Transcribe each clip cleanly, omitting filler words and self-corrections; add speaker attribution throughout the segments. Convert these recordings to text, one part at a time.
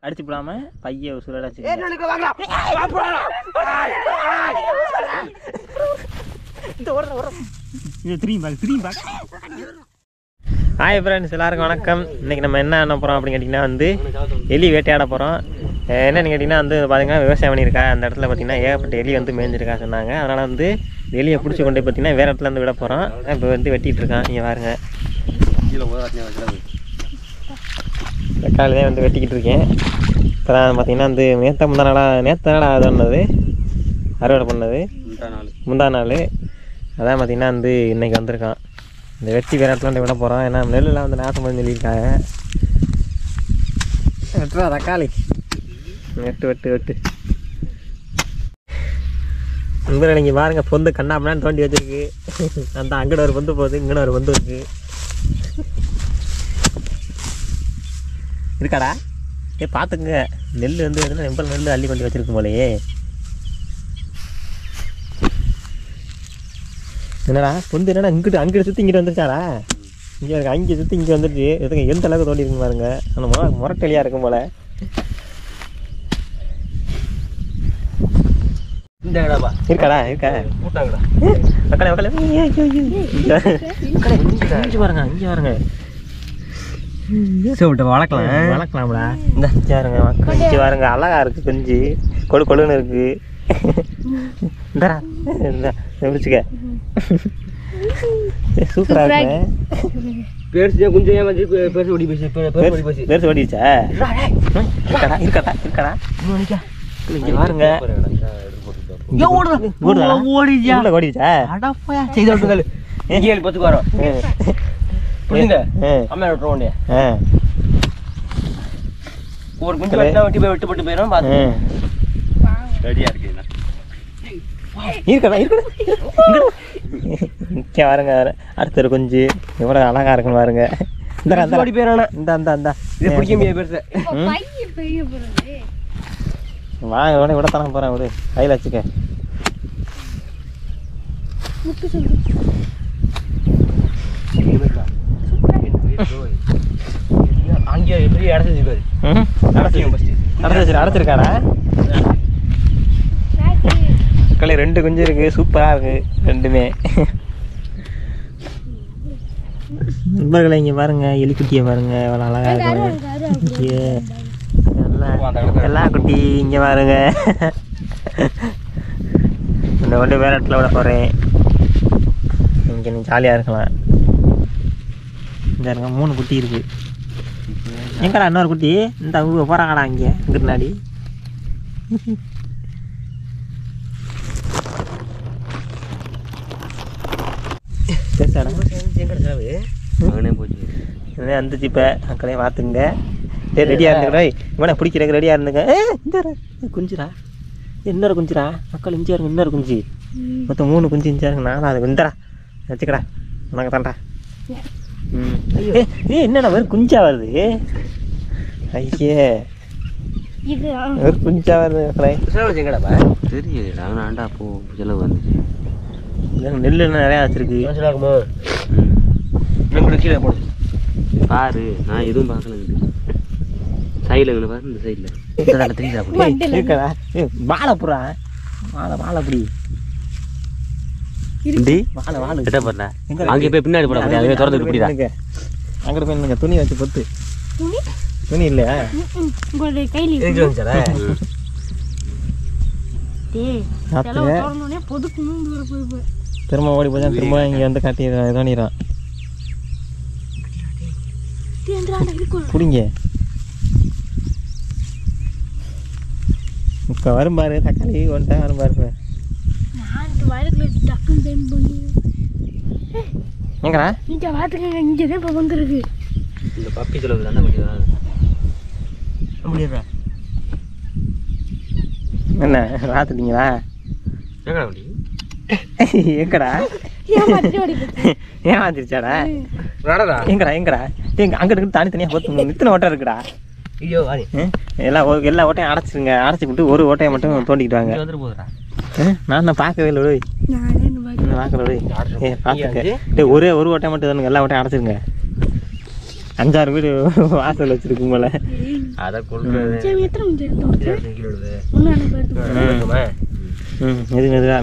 Speaker 1: அடிச்சு போடாம பைய உசுரோட ஹாய் ஃப்ரெண்ட்ஸ், எல்லாருக்கும் வணக்கம். இன்றைக்கி நம்ம என்ன பண்ண போகிறோம் அப்படின்னு கேட்டிங்கன்னா வந்து எலி வேட்டையாட போகிறோம். என்னென்னு கேட்டிங்கன்னா வந்து பார்த்திங்கன்னா விவசாயம் பண்ணியிருக்கா அந்த இடத்துல பார்த்திங்கன்னா ஏகப்பட்ட எலி வந்து மேய்ஞ்சிருக்கா சொன்னாங்க. அதனால் வந்து எலியை பிடிச்சி கொண்டு பார்த்திங்கன்னா வேறு இடத்துல வந்து விட போகிறோம். இப்போ வந்து வெட்டிகிட்டு இருக்கான். இங்கே பாருங்க, தக்காளி தான் வந்து வெட்டிக்கிட்டு இருக்கேன். இப்போ தான் பார்த்திங்கன்னா வந்து நேற்று நாளாக அது பண்ணது அறுவடை பண்ணது முந்தா நாள். அதான் பார்த்திங்கன்னா வந்து இன்றைக்கி வந்திருக்கான். இந்த வெட்டி வேறு இடத்துல வந்து விட போகிறோம். ஏன்னா நெல்லுலாம் வந்து நாற்றம் பண்ணி சொல்லியிருக்காங்க. வெட்டுறா தக்காளி, வெட்டு நண்பர்கள் இங்கே பாருங்கள், பொந்து கண்ணாப்பண்ணான்னு தோண்டி வச்சுருக்கு. அந்த அங்கட ஒரு பொந்து போகுது, இங்கட ஒரு பொந்து இருக்குது. இருக்காடா பார்த்துக்குங்க. நெல் வந்து ரொம்ப நெல் அள்ளி கொண்டு வச்சுருக்கும் போலையே. என்னடா பொந்து என்னடா அங்கிட்டு சுற்றி இங்கிட்டு வந்துருச்சாடா? இங்கே இருக்கு, அங்கே சுற்றி இங்கே வந்துருச்சு. எதுக்கு எந்த அளவுக்கு தோண்டி இருக்கு பாருங்க. அந்த முரட்டலியாக இருக்கும் போல. இருக்காடா இருக்கா இங்கே பாருங்க, இங்கே பாருங்க. வளர்க்கலாம்டா. இந்த இங்கே பாருங்க, அழகா இருக்கு. குஞ்சு கொழுன்னு இருக்கு. இந்த பிடிச்சிக்க சூப்பரா இருக்கு. பெருசு ஓடிச்சா? இருக்கடா இங்க பாருங்க. ஓடிச்சா?
Speaker 2: ஒரு குஞ்சு வெட்டி போய் விட்டு போட்டு போயிடும். ரெடியா இருக்கு.
Speaker 1: பாருங்க, அடுத்த ஒரு குஞ்சு எவ்வளோ அழகா இருக்குன்னு பாருங்க. வாங்க உடனே விட தானே போறேன். விடு, கையில் வச்சுக்க. அடைச்சிருக்காடா களி. 2 குஞ்சு இருக்கு, சூப்பரா இருக்கு ரெண்டுமே. நண்பர்களை இங்க பாருங்க, எலிக்குட்டியை பாருங்க, எவ்வளோ அழகா இருக்கு. எல்லா குட்டி இங்க பாருங்க. இந்த கொண்டு வேற இடத்துல விட போறேன். இங்க நீ ஜாலியா இருக்கலாம். இங்க இருக்க 3 குட்டி இருக்கு. எங்கடா இன்னொரு குட்டி? இந்த போறாங்கடா இங்க முன்னாடி. வந்துச்சு. இப்போ அக்களையும் பார்த்துங்க. ரெடியாக இருந்துக்கடா. இவனை பிடிக்கிறக்கு ரெடியாக இருந்துங்க. இந்த குஞ்சுரா, இன்னொரு குஞ்சுரா மக்கள். இஞ்சி இருங்க, இன்னொரு குஞ்சு. மொத்தம் 3 குஞ்சு இஞ்சா இருக்கு. நான் அது இந்தரா வச்சுக்கடா, உனக்கு தான்டா. என்னடா வேறு குஞ்சா வருது? ஐயே, ஒரு குஞ்சா வருது.
Speaker 2: தெரியலடா போ, செலவு வந்துச்சு.
Speaker 1: நெல் நிறையா வச்சிருக்கு.
Speaker 2: கீழே போடு பாரு. நான் எதுவும் பார்க்கலங்க. சைடில் பாரு, இந்த சைடில்
Speaker 1: இருக்கடா. வாழைப்புறா, வாழைப்படி
Speaker 2: அங்கே போய் பின்னாடி போட முடியாது. திறந்து இப்படிதான்
Speaker 1: அங்கிட்டு போய் துணி வச்சு பொத்து. துணி இல்லையா திரும்ப ஓடி போச்சா? திரும்ப இங்கே வந்து கட்டி தோணிடுறான். பிடிங்க. இப்போ வரும் பாரு தக்காளி. ஒன் டைம் வரும் பாரு. எங்கடா
Speaker 2: இந்த பப்பி செலவு தானே முடியாதா?
Speaker 1: என்ன ராத்துட்டீங்களா? எங்கடா ஏமாத்திருச்சாடா? எங்கடா அங்கிட்டு தனித்தனியாக போத்து இத்தனை ஓட்டம் இருக்குடா.
Speaker 2: ஐயோ,
Speaker 1: எல்லா ஓட்டையும் அடைச்சிருங்க. அடைச்சி விட்டு ஒரு ஓட்டையை மட்டும் தோண்டிக்கிட்டு வாங்க. நான் பார்க்கவே இல்லை. பார்க்கல. பார்த்துக்க. ஒரே ஒரு ஓட்டையை மட்டும் தானுங்க. எல்லா ஓட்டையும் அடைச்சிருங்க. 5-6 வீடு வாசல் வச்சிருக்கும் போல.
Speaker 2: அதை கொடுக்குறது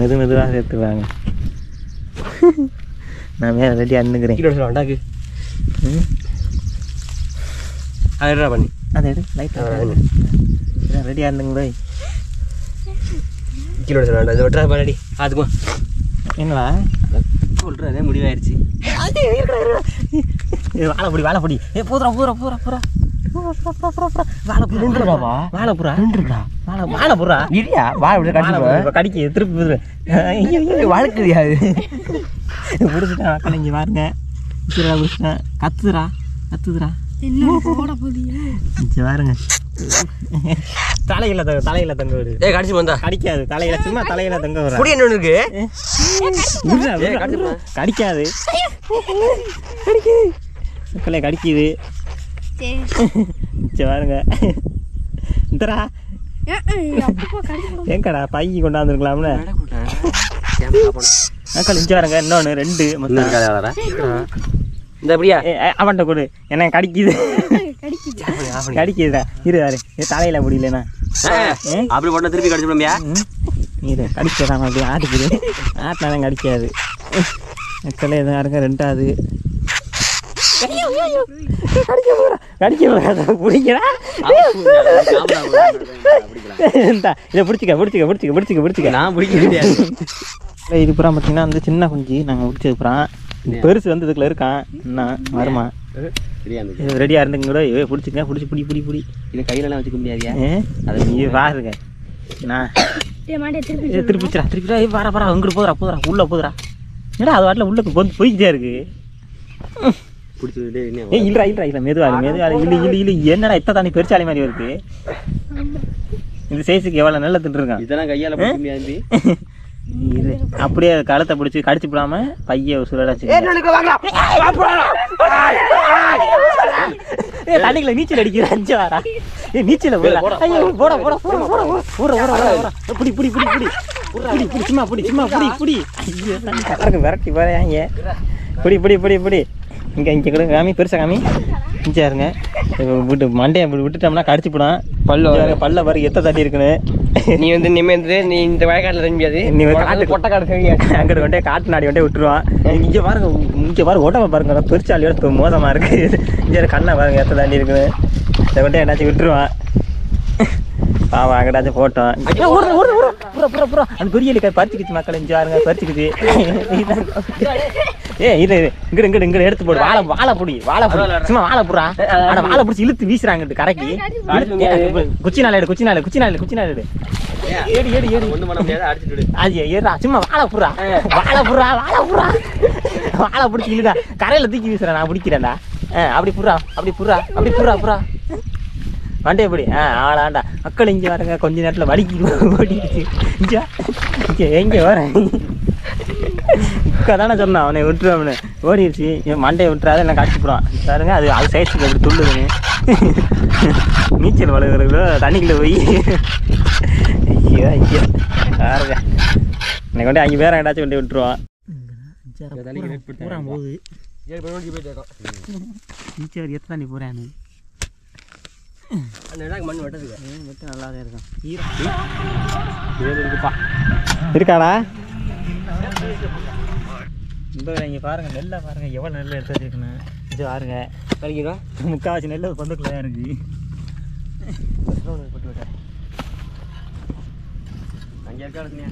Speaker 1: மெதுவாக சேர்த்துவாங்க. நான் மேலே ரெடியாக இருந்துக்கிறேன்.
Speaker 2: வேண்டாக்கு அது பண்ணி
Speaker 1: அதை எடு லைட்டாக ரெடியாக இருந்துங்களே.
Speaker 2: கிலோ வேண்டாம் இதை வெட்டுறா பாடி அதுக்குமா
Speaker 1: என்னடா
Speaker 2: சொல்கிறதே முடிவாயிருச்சு.
Speaker 1: வாழைப்பொடி பூரா கடிக்க திருப்பி வழக்குறியாது பிடிச்சிட்டேன். மக்கள் இங்கே பாருங்க பிடிச்சிட்டேன். கத்துதுரா பாருங்க. தலையில தங்க விடு.
Speaker 2: கடிச்சு வந்தா
Speaker 1: கடிக்காது. தலையில சும்மா தலையில தங்க வர
Speaker 2: என்ன இருக்கு
Speaker 1: கடிக்காது. மக்களே கடிக்குது பாருங்க. இந்தரா எங்கடா பையி கொண்டாந்துருக்கலாம்ல. மக்கள் இஞ்சி வரங்க. இன்னொன்று 2
Speaker 2: இந்த அப்படியா
Speaker 1: அவன்கிட்ட கொடு. என்ன கடிக்குது கடிக்குதுடா. இருவாரு தலையில முடியலண்ணா
Speaker 2: அப்படி போட்டா திருப்பி கடிச்சுடும்யா.
Speaker 1: இது கடிச்சதான் அப்படி ஆட்டுக்குது. ஆட்டினாதான் கடிக்காது. மக்களே இதாக இருங்க. 2வது பிடிக்கிறா. இதை பிடிச்சிக்க
Speaker 2: நான் பிடிக்க.
Speaker 1: இது புறம் பார்த்தீங்கன்னா வந்து சின்ன குஞ்சு நாங்கள் பிடிச்சது புறம். பெருசு வந்து இதுக்குள்ள இருக்கான். என்ன வருமா ரெடியாக இருந்துங்க கூட பிடிச்சிக்க. பிடிச்சி பிடி
Speaker 2: இதை கையிலலாம் வச்சுக்க முடியாதியா.
Speaker 1: அதை நீ பாருங்க. நான் திருப்பிச்சிடா வர அங்கிட்டு போதுரா உள்ள போதுரா. ஏடா அது வாட்டில் உள்ள போய்கிட்டே இருக்கு. இல்ல மெதுவாக இல்லை என்னடா இத்த தாண்டி பெருசாலி மாதிரி இருக்கு. இந்த சைஸுக்கு எவ்வளோ நல்லா திட்டுருக்கான்.
Speaker 2: இதெல்லாம் கையால் பிடிக்க முடியாது.
Speaker 1: இது அப்படியே கழுத்தை பிடிச்சி கடிச்சு விடாம பைய சுழடாச்சு. தண்ணிக்குள்ள நீச்சல் அடிக்கிற 5 வாரா. நீச்சல சும்மா விரட்டி போறேன். புடி இங்கே கூட காமி பெருசா காமி. இங்கே இருங்க விட்டு மண்டையை விட்டுட்டோம்னா கடிச்சு போடான். பல்ல பாரு எத்த தட்டி இருக்குன்னு.
Speaker 2: நீ வந்து நிமிர்ந்து நீ இந்த வயக்காட்டில் தர முடியாது.
Speaker 1: நீ காட்டு கொட்டை காடு அங்கிட்டு கொண்டே காட்டு நாடி கொண்டே விட்டுருவான். இங்கே பாருங்க உடம்ப பாருங்க பெருசாலியோட மோசமாக இருக்கு. இங்கே கண்ணை பாருங்க எத்த தாண்டி இருக்குன்னு. இதை கொண்டே என்னாச்சும் விட்டுருவான். பாவம் அங்கிட்டாச்சும் போட்டோம். அந்த பெரிய பறிச்சுக்கிச்சு மக்கள். இங்கே பாருங்க பறிச்சுக்கிச்சு. இது இங்கிட்டு எடுத்து போடு. வாழைப்பொடி சும்மா வாழை போடுறா. ஆனால் வாழை பிடிச்சி இழுத்து வீசுறாங்க கரைக்கு. குச்சி நாள் எடு. ஏடு அது ஏறா சும்மா வாழை பிடிச்சி இழுதா கரையில் தூக்கி வீசுறேன். நான் பிடிக்கிறேன்டா. அப்படி புறா வண்டே எப்படி ஆளாண்டா. மக்கள் இங்கே வரங்க. கொஞ்ச நேரத்தில் ஓடிடுச்சு. இங்கே எங்கே வரேன் தானே சொன்னான் அவனை விட்டுருவான்னு. ஓடிடுச்சு. மண்டையை விட்டுறாத என்ன கடிச்சு போடுவான் பாருங்க. அது சைஸுக்கு அப்படி துள்ளுதுங்க. நீச்சல் வளர்க்குறதோ தண்ணிக்குள்ளே போய் ஐயோ பாருங்க. என்னை கொண்டு அங்கே வேற எடாச்சும் கொண்டு விட்டுருவான். போகுது நீச்சல் எத்த தண்ணி போகிறேன்.
Speaker 2: மண் வெட்டதுக்கு
Speaker 1: நல்லா தான் இருக்கும். இருக்காடா இங்கே பாருங்க. நெல்லை பாருங்க எவ்வளோ நெல் எடுத்து வச்சுருக்குன்னு. இது பாருங்க கழிக்கிறோம். முக்கால்வாசி நெல் பந்துக்குள்ள தான் இருக்கு. போட்டு விட்டேன் அங்கே இருக்காடுங்க.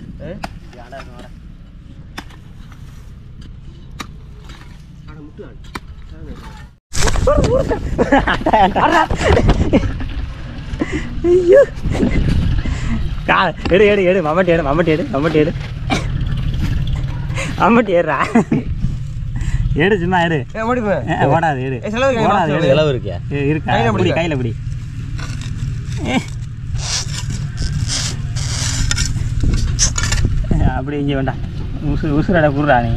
Speaker 1: ஐயோ எடு மம்மட்டி ஏறா. எடு சும்மா எடு. ஓடாது எடு. இருக்கா கையில் பிடி. அப்படி இங்கே வேண்டாம். உசுரடை புடுறா நீ.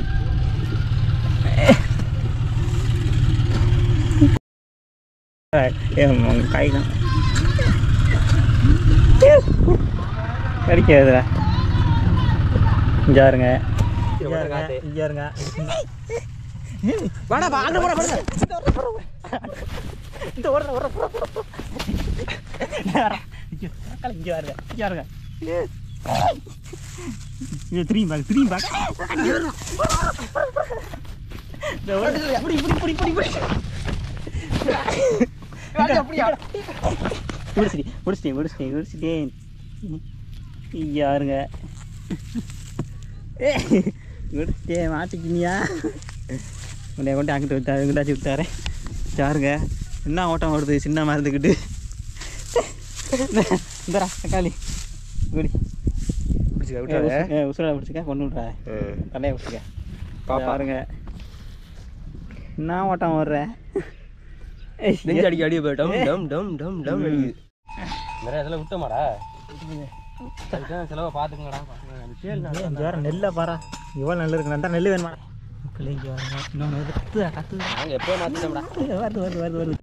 Speaker 1: கை தான் கடிக்காதுடா. இங்கே இருங்க வாடா வாங்க போடா இந்த ஓடுற இங்கே வருங்க திரும்பி பாக்க முடிச்சிட்டேன் யாருங்க முடிச்சிட்டேன் மாட்டிக்கினியா உன்னை கொண்டு அங்கிட்டு விட்டாரு எங்கிட்டாச்சும் விட்டாரு யாருங்க என்ன ஓட்டம் ஓடுது சின்ன மறந்துக்கிட்டு இந்தரா தக்காளி குடி உசுரா பிடிச்சிக்க கொண்டு விட்றா கண்ணையை பிடிச்சிக்க பாருங்க என்ன ஓட்டம் ஓடுற
Speaker 2: நெஞ்சு அடிக்க அடிய போயிட்டோம் டம் டம் டம் டம் அடிக்குது நிறைய இதெல்லாம் விட்டோமாடா செலவை பார்த்துக்கங்கடா
Speaker 1: நெல்லை பாரா இவ்வளோ நெல் இருக்கு நல்லா நெல் வேணுமா பிள்ளைங்க இன்னொன்று கத்து
Speaker 2: நாங்கள் எப்போ மாற்றிட்டோம்டா
Speaker 1: வருது